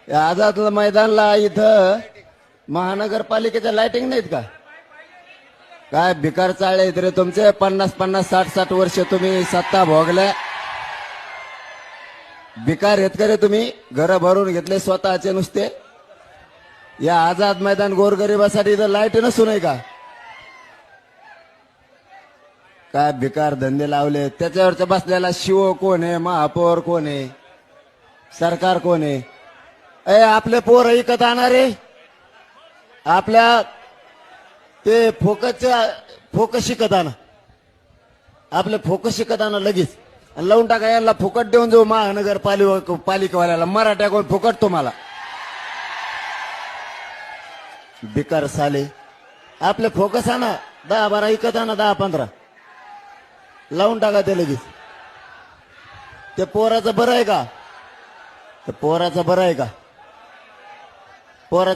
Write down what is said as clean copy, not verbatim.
या आझाद मैदानला इथं महानगरपालिकेच्या लाइटिंग नाहीत का? काय भिकार चाळे रे तुमचे 50-50, 60-60 वर्ष तुम्ही सत्ता भोगल्या. भिकार आहेत का रे तुम्ही? घर भरून घेतले स्वतःचे नुसते. या आझाद मैदान गोरगरिबासाठी इथं लाईट नसून आहे का? काय भिकार धंदे लावले. त्याच्यावरच्या बसलेला शिव कोण आहे? महापौर कोण आहे? सरकार कोण आहे? आपले पोर ऐकत आणणारे आपल्या ते फोकस शिकत आणा. आपले फोकस शिकत आणा लगेच आणि लावून टाका. याला फुकट देऊन जाऊ महानगरपालिकेवाल्याला. मराठ्या कोण फुकट तुम्हाला? भिकार साले. आपले फोकस आणा. 10-12 ऐकत आणा. 10-15 लावून टाका ते लगेच. ते पोराचं बरं आहे का? ते पोराचं बरं आहे का? पोरा